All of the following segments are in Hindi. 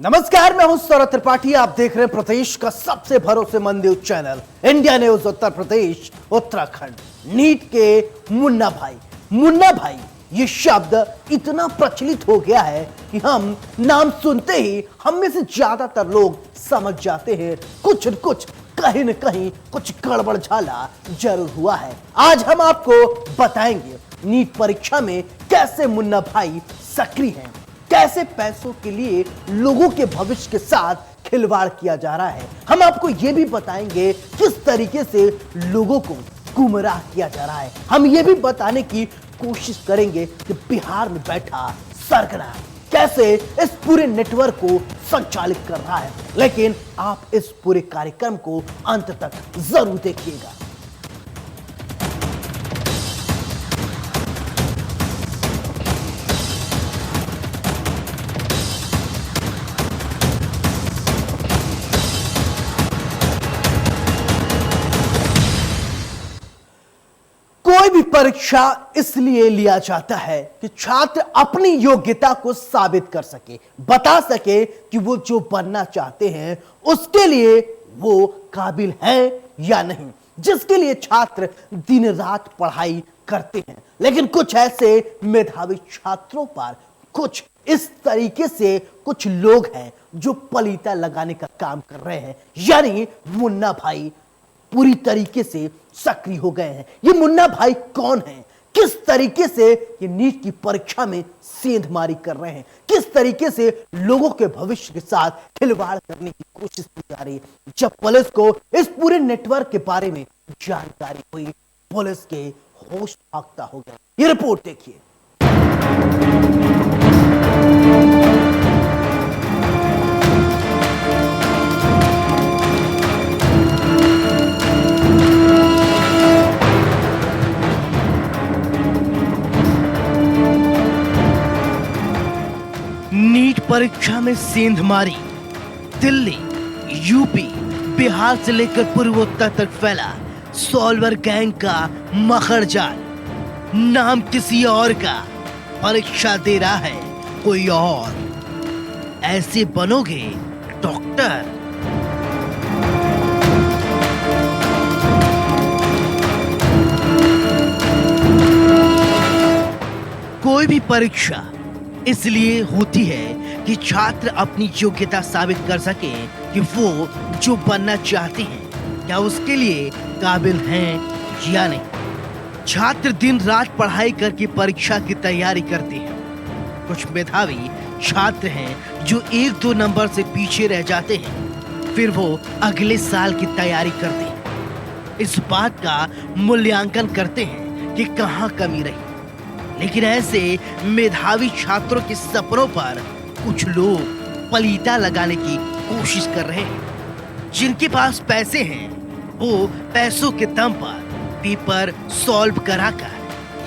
नमस्कार, मैं हूं सौरभ त्रिपाठी। आप देख रहे हैं प्रदेश का सबसे भरोसेमंद news channel India news Uttar Pradesh Uttarakhand. NEET के मुन्ना भाई ये शब्द इतना प्रचलित हो गया है कि हम नाम सुनते ही हम में से ज्यादातर लोग समझ जाते हैं कुछ न कुछ कहीं न कहीं कुछ गड़बड़ झाला जरूर हुआ है। आज हम आपको बताएंगे नीट परीक्षा में कैसे मुन्ना भाई सक्रिय हैं, कैसे पैसों के लिए लोगों के भविष्य के साथ खिलवाड़ किया जा रहा है। हम आपको यह भी बताएंगे किस तरीके से लोगों को गुमराह किया जा रहा है। हम यह भी बताने की कोशिश करेंगे कि बिहार में बैठा सरगना कैसे इस पूरे नेटवर्क को संचालित कर रहा है। लेकिन आप इस पूरे कार्यक्रम को अंत तक जरूर देखिएगा। कोई भी परीक्षा इसलिए लिया जाता है कि छात्र अपनी योग्यता को साबित कर सके, बता सके कि वो जो बनना चाहते हैं उसके लिए वो काबिल है या नहीं, जिसके लिए छात्र दिन रात पढ़ाई करते हैं। लेकिन कुछ ऐसे मेधावी छात्रों पर कुछ इस तरीके से कुछ लोग हैं जो पलीता लगाने का काम कर रहे हैं। यानी मुन्ना भाई पूरी तरीके से सक्रिय हो गए हैं। ये मुन्ना भाई कौन है, किस तरीके से ये नीट की परीक्षा में सेंधमारी कर रहे हैं, किस तरीके से लोगों के भविष्य के साथ खिलवाड़ करने की कोशिश की जा रही है। जब पुलिस को इस पूरे नेटवर्क के बारे में जानकारी हुई, पुलिस के होश फाख्ता हो गए। ये रिपोर्ट देखिए। नीट परीक्षा में सेंधमारी दिल्ली, यूपी, बिहार से लेकर पूर्वोत्तर तक फैला सॉल्वर गैंग का मखरजाल। नाम किसी और का, परीक्षा दे रहा है कोई और। ऐसे बनोगे डॉक्टर। कोई भी परीक्षा इसलिए होती है कि छात्र अपनी योग्यता साबित कर सके कि वो जो बनना चाहते हैं क्या उसके लिए काबिल हैं या नहीं। छात्र दिन रात पढ़ाई करके परीक्षा की तैयारी करते हैं। कुछ मेधावी छात्र हैं जो 1-2 नंबर से पीछे रह जाते हैं, फिर वो अगले साल की तैयारी करते हैं। इस बात का मूल्यांकन करते हैं कि कहां कमी रही। लेकिन ऐसे मेधावी छात्रों के सपनों पर कुछ लोग पलीता लगाने की कोशिश कर रहे हैं। जिनके पास पैसे हैं वो पैसों के दम पर पेपर सॉल्व कराकर,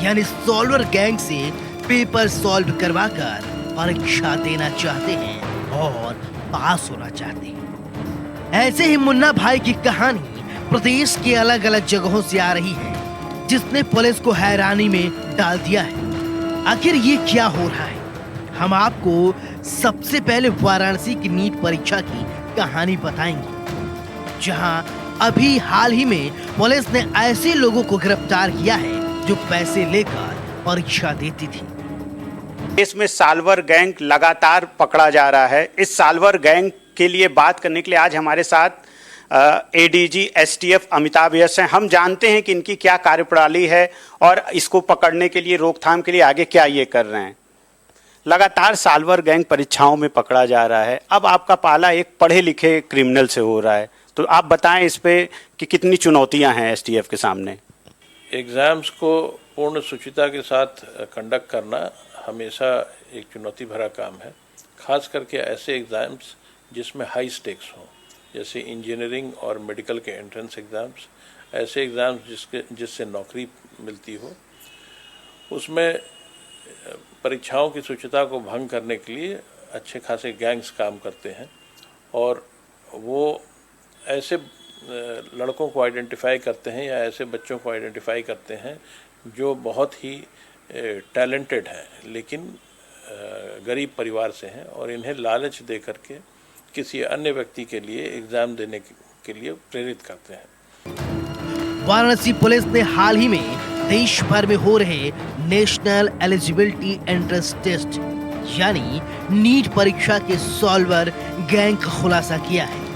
यानी सॉल्वर गैंग से पेपर सॉल्व करवाकर परीक्षा देना चाहते हैं और पास होना चाहते हैं। ऐसे ही मुन्ना भाई की कहानी प्रदेश के अलग अलग जगहों से आ रही है, जिसने पुलिस को हैरानी में डाल दिया है। आखिर ये क्या हो रहा है? हम आपको सबसे पहले वाराणसी की नीट परीक्षा की कहानी बताएंगे, जहां अभी हाल ही में पुलिस ने ऐसे लोगों को गिरफ्तार किया है जो पैसे लेकर परीक्षा देती थी। इसमें साल्वर गैंग लगातार पकड़ा जा रहा है। इस साल्वर गैंग के लिए बात करने के लिए आज हमारे साथ एडीजी एसटीएफ अमिताभ यस हैं। हम जानते हैं कि इनकी क्या कार्यप्रणाली है और इसको पकड़ने के लिए, रोकथाम के लिए आगे क्या ये कर रहे हैं। लगातार साल्वर गैंग परीक्षाओं में पकड़ा जा रहा है। अब आपका पाला एक पढ़े लिखे क्रिमिनल से हो रहा है, तो आप बताएं इस पे कि कितनी चुनौतियां हैं एसटीएफ के सामने। एग्ज़ाम्स को पूर्ण शुचिता के साथ कंडक्ट करना हमेशा एक चुनौती भरा काम है, खास करके ऐसे एग्ज़ाम्स जिसमें हाई स्टेक्स हों, जैसे इंजीनियरिंग और मेडिकल के एंट्रेंस एग्ज़ाम्स। ऐसे एग्ज़ाम्स जिससे नौकरी मिलती हो, उसमें परीक्षाओं की शुचिता को भंग करने के लिए अच्छे खासे गैंग्स काम करते हैं और वो ऐसे लड़कों को आइडेंटिफाई करते हैं या ऐसे बच्चों को आइडेंटिफाई करते हैं जो बहुत ही टैलेंटेड हैं, लेकिन गरीब परिवार से हैं और इन्हें लालच दे करके किसी अन्य व्यक्ति के लिए एग्ज़ाम देने के लिए प्रेरित करते हैं। वाराणसी पुलिस ने हाल ही में देश भर में हो रहे नेशनल एलिजिबिलिटी एंट्रेंस टेस्ट यानी नीट परीक्षा के सॉल्वर गैंग का खुलासा किया है।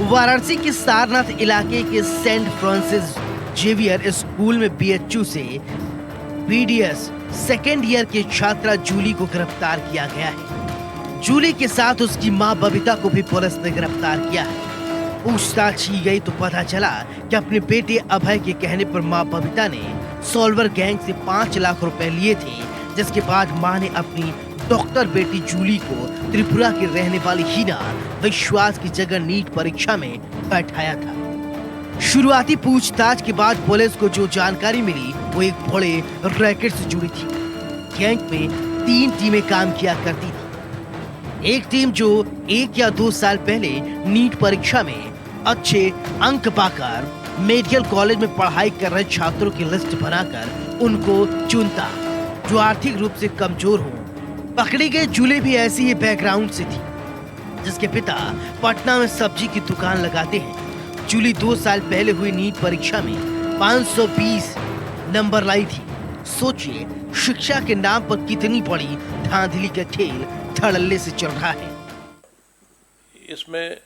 वाराणसी के सारनाथ इलाके के सेंट फ्रांसिस जेवियर स्कूल में बीएचयू से बीडीएस सेकेंड ईयर के छात्रा जूली को गिरफ्तार किया गया है। जूली के साथ उसकी मां बबीता को भी पुलिस ने गिरफ्तार किया है। पूछताछ की गई तो पता चला कि अपने बेटे अभय के कहने पर मां बबीता ने सॉल्वर गैंग से 5 लाख रुपए लिए थे, जिसके बाद मां ने अपनी डॉक्टर बेटी जूली को त्रिपुरा की रहने वाली हीना विश्वास की जगह नीट परीक्षा में बैठाया था। शुरुआती पूछताछ के बाद पुलिस को जो जानकारी मिली वो एक बड़े रैकेट से जुड़ी थी। गैंग में 3 टीमें काम किया करती थी। एक टीम जो 1 या 2 साल पहले नीट परीक्षा में अच्छे अंक पाकर मेडिकल कॉलेज में पढ़ाई कर रहे छात्रों की लिस्ट बनाकर उनको चुनता जो आर्थिक रूप से कमजोर हो। पकड़ी गई जूली भी ऐसी ही बैकग्राउंड से थी, जिसके पिता पटना में सब्जी की दुकान लगाते हैं। जूली 2 साल पहले हुई नीट परीक्षा में 520 नंबर लाई थी। सोचिए शिक्षा के नाम पर कितनी बड़ी धांधली का खेल धड़ल्ले से चल रहा है। इसमें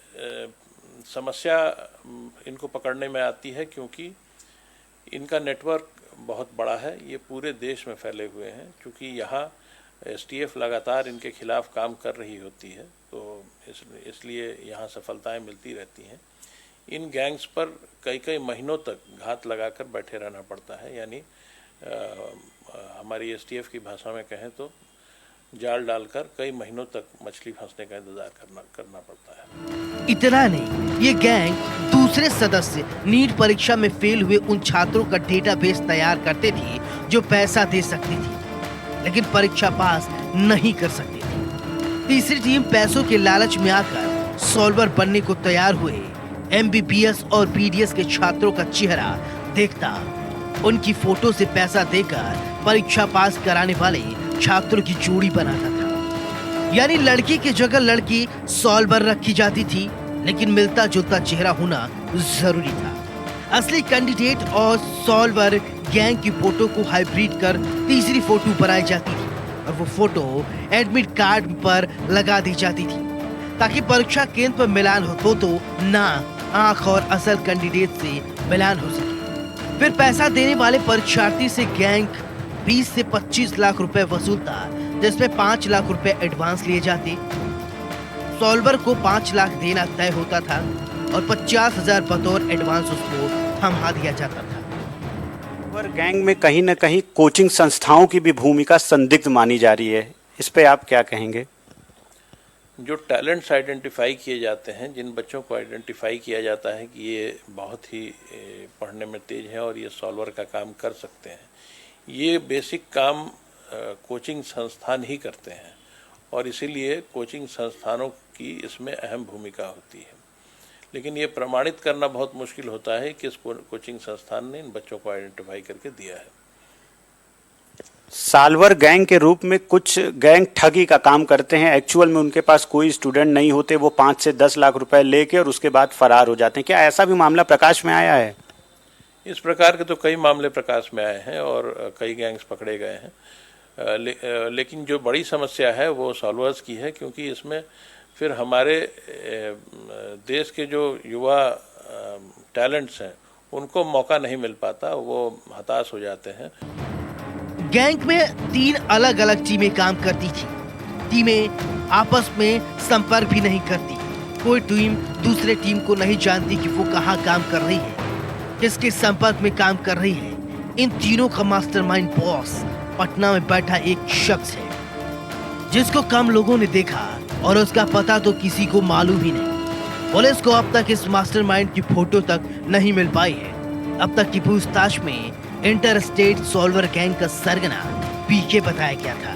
समस्या इनको पकड़ने में आती है क्योंकि इनका नेटवर्क बहुत बड़ा है। ये पूरे देश में फैले हुए हैं। क्योंकि यहाँ एसटीएफ लगातार इनके खिलाफ काम कर रही होती है, तो इसलिए यहाँ सफलताएं मिलती रहती हैं। इन गैंग्स पर कई महीनों तक घात लगाकर बैठे रहना पड़ता है, यानी हमारी एसटीएफ की भाषा में कहें तो जाल डालकर कई महीनों तक मछली फंसने का इंतजार करना पड़ता है। इतना नहीं, ये गैंग दूसरे सदस्य नीट परीक्षा में फेल हुए उन छात्रों का डेटाबेस तैयार करते थे जो पैसा दे सकती थी लेकिन परीक्षा पास नहीं कर सकती थी। तीसरी टीम पैसों के लालच में आकर सॉल्वर बनने को तैयार हुए एमबीबीएस और बीडीएस के छात्रों का चेहरा देखता उनकी फोटो से पैसा देकर परीक्षा पास कराने वाले छात्रों की जोड़ी बनाता था। यानी लड़की की जगह लड़की सॉल्वर रखी जाती थी, लेकिन मिलता जुलता चेहरा होना जरूरी था। असली कैंडिडेट और सॉल्वर गैंग की फोटो को हाइब्रिड कर तीसरी फोटो बनाई जाती थी और वो फोटो एडमिट कार्ड पर लगा दी जाती थी ताकि परीक्षा केंद्र पर मिलान हो तो ना आंख और असल कैंडिडेट से मिलान हो सके। फिर पैसा देने वाले परीक्षार्थी से गैंग 20 से 25 लाख रुपए वसूलता, जिसमें 5 लाख रुपए एडवांस लिए जाते। सॉल्वर को 5 लाख देना तय होता था और 50,000 बतौर एडवांस उसको थमा दिया जाता था। सॉल्वर गैंग में कहीं न कहीं कोचिंग संस्थाओं की भी भूमिका संदिग्ध मानी जा रही है, इस पे आप क्या कहेंगे? जो टैलेंट्स आइडेंटिफाई किए जाते हैं, जिन बच्चों को आइडेंटिफाई किया जाता है कि ये बहुत ही पढ़ने में तेज हैं और ये सॉल्वर का काम कर सकते हैं, ये बेसिक काम कोचिंग संस्थान ही करते हैं और इसीलिए कोचिंग संस्थानों की इसमें अहम भूमिका होती है। लेकिन ये प्रमाणित करना बहुत मुश्किल होता है कि इस कोचिंग संस्थान ने इन बच्चों को आइडेंटिफाई करके दिया है। सॉल्वर गैंग के रूप में कुछ गैंग ठगी का काम करते हैं। एक्चुअल में उनके पास कोई स्टूडेंट नहीं होते, वो 5 से 10 लाख रुपए लेके और उसके बाद फरार हो जाते हैं। क्या ऐसा भी मामला प्रकाश में आया है? इस प्रकार के तो कई मामले प्रकाश में आए हैं और कई गैंग्स पकड़े गए हैं। लेकिन जो बड़ी समस्या है वो सॉल्वर्स की है, क्योंकि इसमें फिर हमारे देश के जो युवा टैलेंट्स हैं उनको मौका नहीं मिल पाता, वो हताश हो जाते हैं। गैंग में 3 अलग अलग टीमें काम करती थी। टीमें आपस में संपर्क भी नहीं करती। कोई टीम दूसरे टीम को नहीं जानती कि वो कहाँ काम कर रही है, किसके संपर्क में काम कर रही है। इन तीनों का मास्टरमाइंड बॉस पटना में बैठा एक शख्स है जिसको कम लोगों ने देखा और उसका पता तो किसी को मालूम ही नहीं। पुलिस को अब तक इस मास्टरमाइंड की फोटो तक नहीं मिल पाई है। अब तक की पूछताछ में इंटर स्टेट सॉल्वर गैंग का सरगना पीके बताया गया था।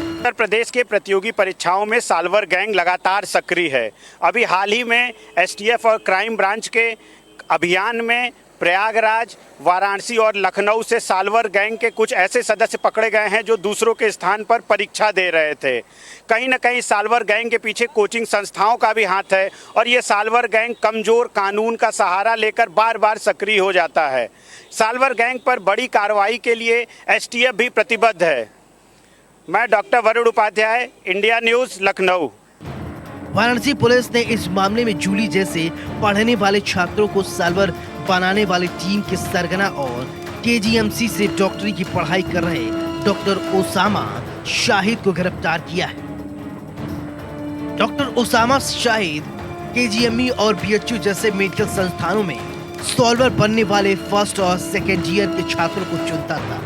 उत्तर प्रदेश के प्रतियोगी परीक्षाओं में सॉल्वर गैंग लगातार सक्रिय है। अभी हाल ही में एसटीएफ और क्राइम ब्रांच के अभियान में प्रयागराज, वाराणसी और लखनऊ से साल्वर गैंग के कुछ ऐसे सदस्य पकड़े गए हैं जो दूसरों के स्थान पर परीक्षा दे रहे थे। कहीं न कहीं साल्वर गैंग के पीछे कोचिंग संस्थाओं का भी हाथ है और ये साल्वर गैंग कमजोर कानून का सहारा लेकर बार बार सक्रिय हो जाता है। साल्वर गैंग पर बड़ी कार्रवाई के लिए एसटीएफ भी प्रतिबद्ध है। मैं doctor Varun Upadhyay, India news, Lucknow. Varanasi police ने इस मामले में जूली जैसे पढ़ने वाले छात्रों को साल्वर बनाने वाली टीम के सरगना और केजीएमसी से डॉक्टरी की पढ़ाई कर रहे डॉक्टर ओसामा शाहिद को गिरफ्तार किया है। डॉक्टर ओसामा शाहिद केजीएमई और बीएचयू जैसे मेडिकल संस्थानों में सॉल्वर बनने वाले फर्स्ट और सेकेंड ईयर के छात्रों को चुनता था।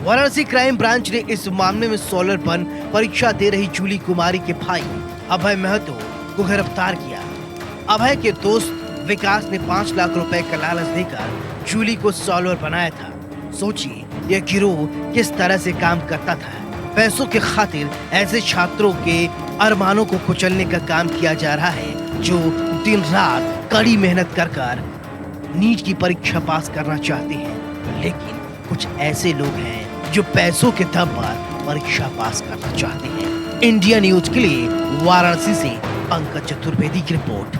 वाराणसी क्राइम ब्रांच ने इस मामले में सॉल्वर बन परीक्षा दे रही जूली कुमारी के भाई अभय महतो को गिरफ्तार किया। अभय के दोस्त विकास ने 5 लाख रुपए का लालच देकर जूली को सॉल्वर बनाया था। सोचिए यह गिरोह किस तरह से काम करता था। पैसों के खातिर ऐसे छात्रों के अरमानों को कुचलने का काम किया जा रहा है जो दिन रात कड़ी मेहनत कर नीट की परीक्षा पास करना चाहते हैं, लेकिन कुछ ऐसे लोग हैं जो पैसों के दम पर परीक्षा पास करना चाहते हैं। इंडिया न्यूज के लिए वाराणसी से पंकज चतुर्वेदी की रिपोर्ट।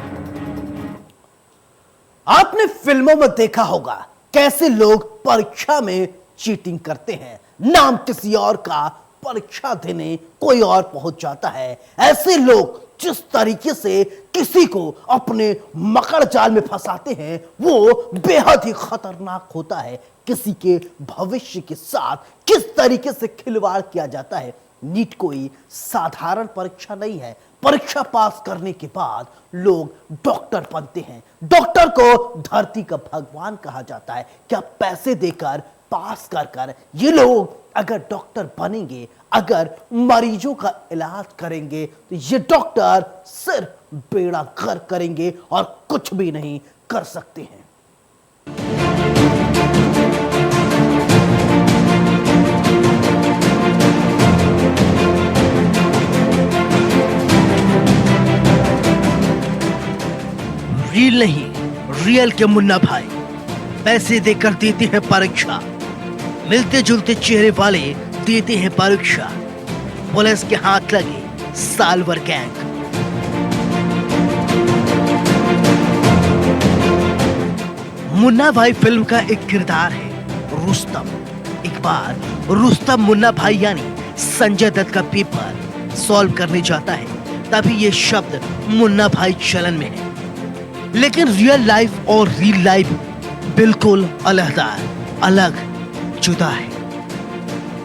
आपने फिल्मों में देखा होगा कैसे लोग परीक्षा में चीटिंग करते हैं, नाम किसी और का, परीक्षा देने कोई और पहुंच जाता है। ऐसे लोग जिस तरीके से किसी को अपने मकड़ जाल में फंसाते हैं वो बेहद ही खतरनाक होता है। किसी के भविष्य के साथ किस तरीके से खिलवाड़ किया जाता है। नीट कोई साधारण परीक्षा नहीं है। परीक्षा पास करने के बाद लोग डॉक्टर बनते हैं। डॉक्टर को धरती का भगवान कहा जाता है। क्या पैसे देकर पास कर ये लोग अगर डॉक्टर बनेंगे, अगर मरीजों का इलाज करेंगे तो ये डॉक्टर सिर्फ बेड़ा गर्क करेंगे और कुछ भी नहीं कर सकते हैं। रील नहीं, रियल के मुन्ना भाई पैसे देकर देते हैं परीक्षा। मिलते जुलते चेहरे वाले देते हैं परीक्षा। पुलिस के हाथ लगे साल्वर गैंग। मुन्ना भाई फिल्म का एक किरदार है रुस्तम। एक बार रुस्तम मुन्ना भाई यानी संजय दत्त का पेपर सॉल्व करने जाता है, तभी ये शब्द मुन्ना भाई चलन में है। लेकिन रियल लाइफ और रील लाइफ बिल्कुल अलग जुदा है।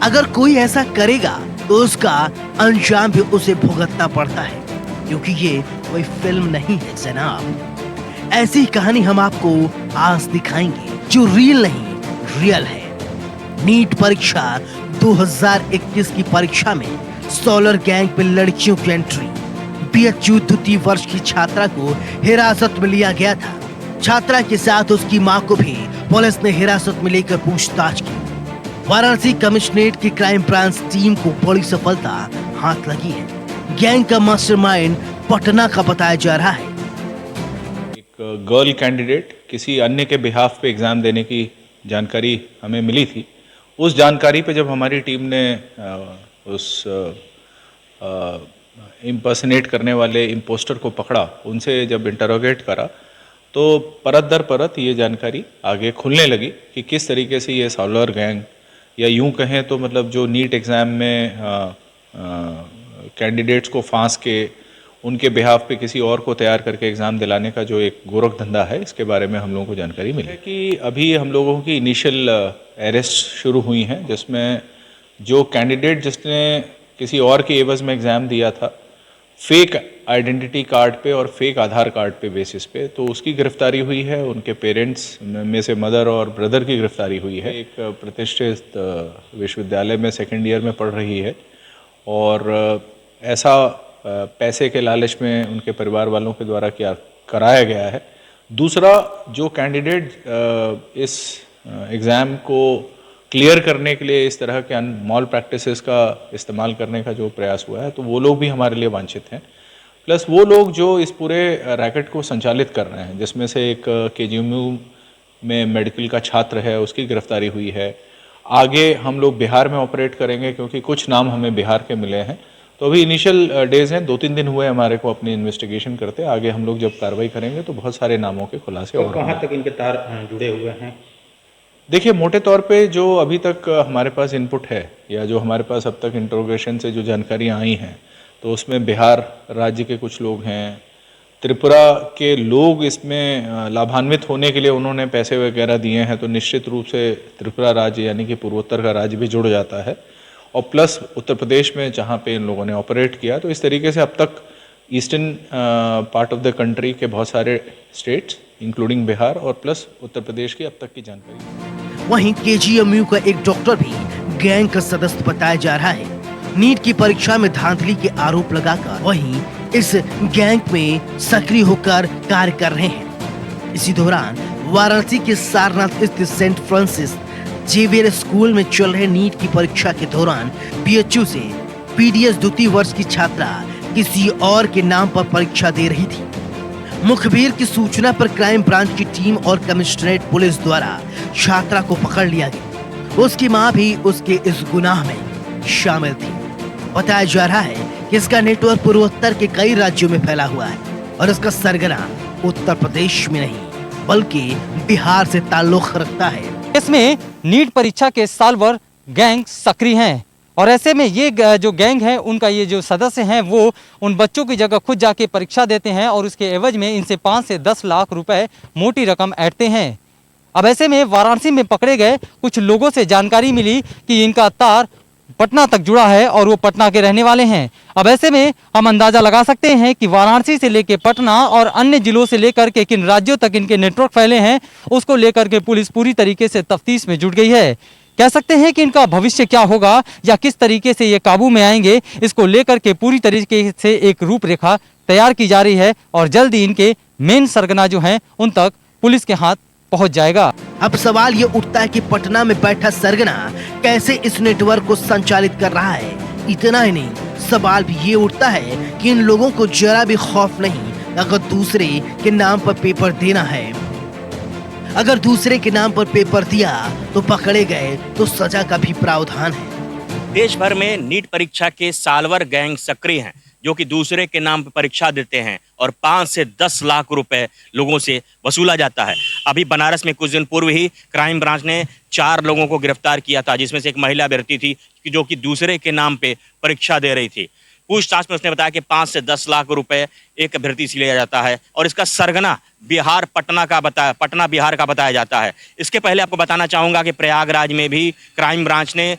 अगर कोई ऐसा करेगा तो उसका अंजाम भी उसे भुगतना पड़ता है, क्योंकि ये कोई फिल्म नहीं है जनाब। ऐसी कहानी हम आपको आज दिखाएंगे जो रील नहीं, रियल है। नीट परीक्षा 2021 की परीक्षा में सॉल्वर गैंग पे लड़कियों की एंट्री। बीएचयू द्वितीय वर्ष की छात्रा को हिरासत में लिया गया था। छात्रा के साथ उसकी मां को भी पुलिस ने हिरासत में लेकर पूछताछ की। वाराणसी कमिश्नरेट की क्राइम ब्रांच टीम को बड़ी सफलता हाथ लगी है। गैंग का मास्टरमाइंड पटना का बताया जा रहा है। एक गर्ल कैंडिडेट किसी अन्य के बिहाफ पे एग्ज़ाम देने की जानकारी हमें मिली थी। उस जानकारी पे जब हमारी टीम ने उस इम्पर्सनेट करने वाले इम्पोस्टर को पकड़ा, उनसे जब इंटरोगेट करा तो परत दर परत ये जानकारी आगे खुलने लगी कि किस तरीके से ये सॉल्वर गैंग, या यूं कहें तो मतलब जो नीट एग्ज़ाम में कैंडिडेट्स को फांस के उनके बिहाफ पे किसी और को तैयार करके एग्ज़ाम दिलाने का जो एक गोरख धंधा है, इसके बारे में हम लोगों को जानकारी मिली है कि अभी हम लोगों की इनिशियल अरेस्ट शुरू हुई हैं, जिसमें जो कैंडिडेट जिसने किसी और के एवज़ में एग्ज़ाम दिया था फेक आइडेंटिटी कार्ड पे और फेक आधार कार्ड पे बेसिस पे, तो उसकी गिरफ्तारी हुई है। उनके पेरेंट्स में से मदर और ब्रदर की गिरफ्तारी हुई है। एक प्रतिष्ठित विश्वविद्यालय में सेकेंड ईयर में पढ़ रही है और ऐसा पैसे के लालच में उनके परिवार वालों के द्वारा कराया गया है। दूसरा, जो कैंडिडेट इस एग्ज़ाम को क्लियर करने के लिए इस तरह के मॉल प्रैक्टिसेस का इस्तेमाल करने का जो प्रयास हुआ है, तो वो लोग भी हमारे लिए वांछित हैं। प्लस वो लोग जो इस पूरे रैकेट को संचालित कर रहे हैं, जिसमें से एक केजीएमयू में मेडिकल का छात्र है, उसकी गिरफ्तारी हुई है। आगे हम लोग बिहार में ऑपरेट करेंगे क्योंकि कुछ नाम हमें बिहार के मिले हैं। तो अभी इनिशियल डेज हैं, 2-3 दिन हुए हमारे को अपनी इन्वेस्टिगेशन करते। आगे हम लोग जब कार्रवाई करेंगे तो बहुत सारे नामों के खुलासे तो और कहाँ तक इनके तार जुड़े हुए हैं? देखिए, मोटे तौर पे जो अभी तक हमारे पास इनपुट है या जो हमारे पास अब तक इंट्रोगेशन से जो जानकारियाँ आई हैं, तो उसमें बिहार राज्य के कुछ लोग हैं, त्रिपुरा के लोग इसमें लाभान्वित होने के लिए उन्होंने पैसे वगैरह दिए हैं, तो निश्चित रूप से त्रिपुरा राज्य यानी कि पूर्वोत्तर का राज्य भी जुड़ जाता है। और प्लस उत्तर प्रदेश में जहाँ पे इन लोगों ने ऑपरेट किया, तो इस तरीके से अब तक eastern part of the country के बहुत सारे स्टेट्स इंक्लूडिंग बिहार और प्लस उत्तर प्रदेश की अब तक की जानकारी। वहीं केजीएमयू का एक डॉक्टर भी गैंग का सदस्य बताया जा रहा है। नीट की परीक्षा में धांधली के आरोप लगाकर वहीं इस गैंग में सक्रिय होकर कार्य कर रहे हैं। इसी दौरान वाराणसी के सारनाथ स्थित सेंट फ्रांसिस जेवियर स्कूल में चल रहे नीट की परीक्षा के दौरान बीएचयू से पीडीएस द्वितीय वर्ष की छात्रा किसी और के नाम पर परीक्षा दे रही थी। मुखबिर की सूचना पर क्राइम ब्रांच की टीम और कमिश्नरेट पुलिस द्वारा छात्रा को पकड़ लिया गया। उसकी मां भी उसके इस गुनाह में शामिल थी। बताया जा रहा है कि इसका नेटवर्क पूर्वोत्तर के कई राज्यों में फैला हुआ है और इसका सरगना उत्तर प्रदेश में नहीं बल्कि बिहार से ताल्लुक रखता है। इसमें नीट परीक्षा के साल भर गैंग सक्रिय हैं और ऐसे में ये जो गैंग है उनका ये जो सदस्य हैं वो उन बच्चों की जगह खुद जाके परीक्षा देते हैं और उसके एवज में इनसे 5 से 10 लाख रुपए मोटी रकम ऐंठते हैं। अब ऐसे में वाराणसी में पकड़े गए कुछ लोगों से जानकारी मिली कि इनका तार पटना तक जुड़ा है और वो पटना के रहने वाले हैं। अब ऐसे में हम अंदाजा लगा सकते हैं कि वाराणसी से लेकर पटना और अन्य जिलों से लेकर के किन राज्यों तक इनके नेटवर्क फैले हैं उसको लेकर के पुलिस पूरी तरीके से तफ्तीश में जुट गई है। कह सकते हैं कि इनका भविष्य क्या होगा या किस तरीके से ये काबू में आएंगे, इसको लेकर के पूरी तरीके से एक रूपरेखा तैयार की जा रही है और जल्द ही इनके मेन सरगना जो हैं उन तक पुलिस के हाथ पहुंच जाएगा। अब सवाल ये उठता है कि पटना में बैठा सरगना कैसे इस नेटवर्क को संचालित कर रहा है। इतना ही नहीं, सवाल भी ये उठता है कि इन लोगों को जरा भी खौफ नहीं अगर दूसरे के नाम पर पेपर देना है। अगर दूसरे के नाम पर पेपर दिया तो पकड़े गए तो सजा का भी प्रावधान है। देश भर में नीट परीक्षा के सालवर गैंग सक्रिय हैं जो कि दूसरे के नाम पर परीक्षा देते हैं और 5 से 10 लाख रुपए लोगों से वसूला जाता है। अभी बनारस में कुछ दिन पूर्व ही क्राइम ब्रांच ने 4 लोगों को गिरफ्तार किया था, जिसमें से एक महिला अभ्यर्थी थी जो कि दूसरे के नाम पे परीक्षा दे रही थी। पूछताछ में उसने बताया कि 5 से 10 लाख रुपए एक अभ्यर्थी से लिया जाता है और इसका सरगना पटना बिहार का बताया जाता है। इसके पहले आपको बताना चाहूँगा कि प्रयागराज में भी क्राइम ब्रांच ने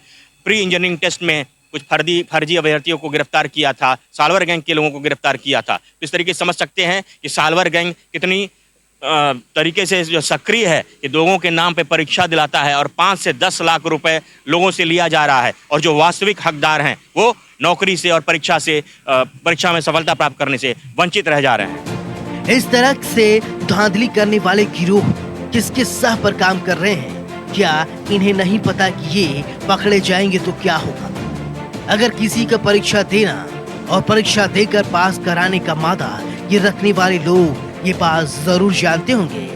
प्री इंजीनियरिंग टेस्ट में कुछ फर्जी अभ्यर्थियों को गिरफ्तार किया था, सालवर गैंग के लोगों को गिरफ्तार किया था। इस तरीके से समझ सकते हैं कि सालवर गैंग कितनी तरीके से जो सक्रिय है कि लोगों के नाम पे परीक्षा दिलाता है और 5 से 10 लाख रुपए लोगों से लिया जा रहा है और जो वास्तविक हकदार हैं वो नौकरी से और परीक्षा में सफलता प्राप्त करने से वंचित रह जा रहे हैं। इस तरह से धांधली करने वाले गिरोह किसके सह पर काम कर रहे हैं? क्या इन्हें नहीं पता कि ये पकड़े जाएंगे तो क्या होगा? अगर किसी का परीक्षा देना और परीक्षा देकर पास कराने का मादा ये रखने वाले लोग ये बात जरूर जानते होंगे,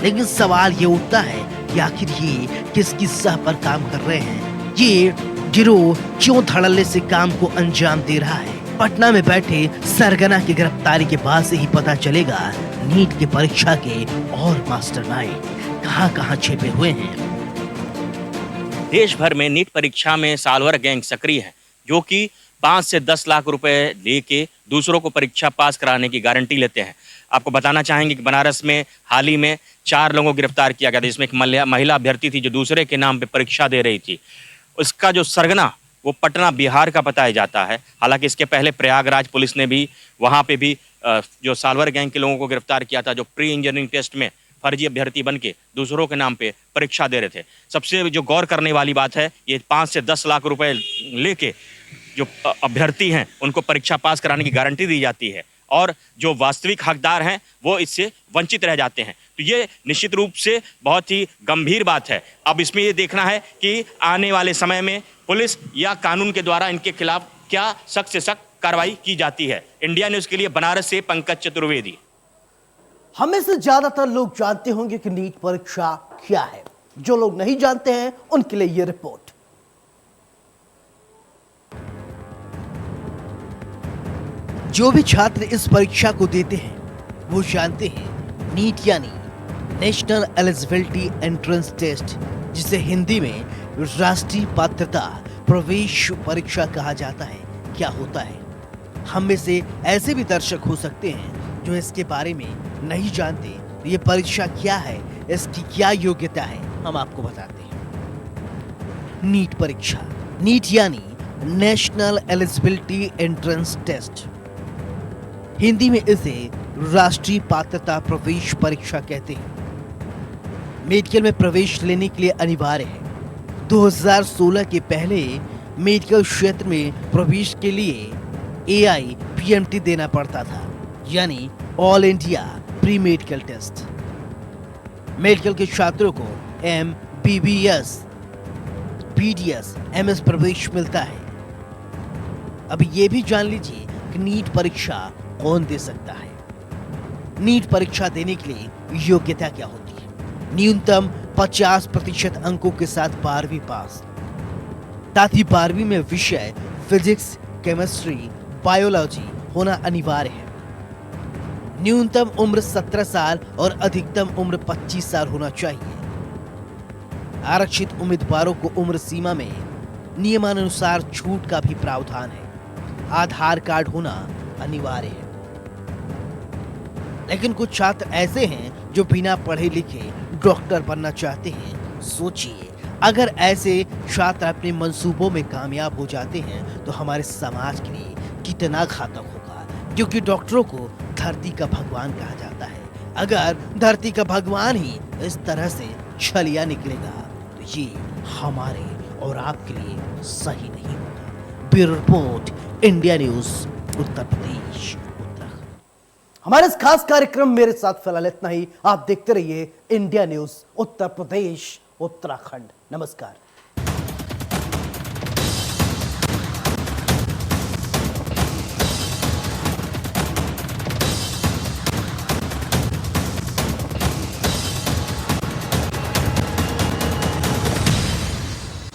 लेकिन सवाल ये उठता है कि आखिर ये किसकी सह पर काम कर रहे हैं? ये गिरोह क्यों धड़ल्ले से काम को अंजाम दे रहा है? पटना में बैठे सरगना की गिरफ्तारी के बाद से ही पता चलेगा नीट की परीक्षा के और मास्टरमाइंड कहां-कहां छिपे हुए हैं। देश भर में नीट परीक्षा में सालवर गैंग सक्रिय है जो कि 5 से 10 लाख रुपए लेके दूसरों को परीक्षा पास कराने की गारंटी लेते हैं। आपको बताना चाहेंगे कि बनारस में हाल ही में 4 लोगों को गिरफ्तार किया गया था, जिसमें एक महिला अभ्यर्थी थी जो दूसरे के नाम पे परीक्षा दे रही थी। उसका जो सरगना वो पटना बिहार का बताया जाता है। हालांकि इसके पहले प्रयागराज पुलिस ने भी वहाँ पे भी जो सालवर गैंग के लोगों को गिरफ्तार किया था जो प्री इंजीनियरिंग टेस्ट में फर्जी अभ्यर्थी बन के दूसरों के नाम पे परीक्षा दे रहे थे। सबसे जो गौर करने वाली बात है, ये 5 से 10 लाख रुपए लेके जो अभ्यर्थी हैं उनको परीक्षा पास कराने की गारंटी दी जाती है और जो वास्तविक हकदार हैं वो इससे वंचित रह जाते हैं। तो ये निश्चित रूप से बहुत ही गंभीर बात है। अब इसमें ये देखना है कि आने वाले समय में पुलिस या कानून के द्वारा इनके खिलाफ क्या सख्त से सख्त कार्रवाई की जाती है। इंडिया न्यूज़ के लिए बनारस से पंकज चतुर्वेदी। हमें से ज्यादातर लोग जानते होंगे कि नीट परीक्षा क्या है। जो लोग नहीं जानते हैं उनके लिए ये रिपोर्ट। जो भी छात्र इस परीक्षा को देते हैं वो जानते हैं नीट यानी नेशनल एलिजिबिलिटी एंट्रेंस टेस्ट, जिसे हिंदी में राष्ट्रीय पात्रता प्रवेश परीक्षा कहा जाता है, क्या होता है। हम में से ऐसे भी दर्शक हो सकते हैं जो इसके बारे में नहीं जानते। ये परीक्षा क्या है, इसकी क्या योग्यता है, हम आपको बताते हैं। नीट परीक्षा, नीट यानी national eligibility entrance test, Hindi में इसे राष्ट्रीय पात्रता प्रवेश परीक्षा कहते हैं। मेडिकल में प्रवेश लेने के लिए अनिवार्य है। 2016 के पहले मेडिकल क्षेत्र में प्रवेश के लिए AIPMT देना पड़ता था, यानी all India pre medical test. Medical के छात्रों को MBBS, BDS, MS प्रवेश मिलता है। अब ये भी जान लीजिए कि नीट परीक्षा कौन दे सकता है। नीट परीक्षा देने के लिए योग्यता क्या होती है? न्यूनतम 50% अंकों के साथ 12वीं पास, साथ ही 12वीं में विषय फिजिक्स, केमिस्ट्री, बायोलॉजी होना अनिवार्य है। न्यूनतम उम्र 17 साल और अधिकतम उम्र 25 साल होना चाहिए। आरक्षित उम्मीदवारों को उम्र सीमा में नियमानुसार छूट का भी प्रावधान है। आधार कार्ड होना अनिवार्य है। लेकिन कुछ छात्र ऐसे हैं जो बिना पढ़े लिखे डॉक्टर बनना चाहते हैं। सोचिए, अगर ऐसे छात्र अपने मंसूबों में कामयाब हो जाते हैं तो हमारे समाज के लिए कितना घातक होगा, क्योंकि डॉक्टरों को धरती का भगवान कहा जाता है। अगर धरती का भगवान ही इस तरह से छलिया निकलेगा तो ये हमारे और आपके लिए सही नहीं होगा। Bureau report, India news, Uttar Pradesh, Uttarakhand. हमारे इस खास कार्यक्रम मेरे साथ फिलहाल इतना ही। आप देखते रहिए इंडिया न्यूज, उत्तर प्रदेश, उत्तराखंड। नमस्कार।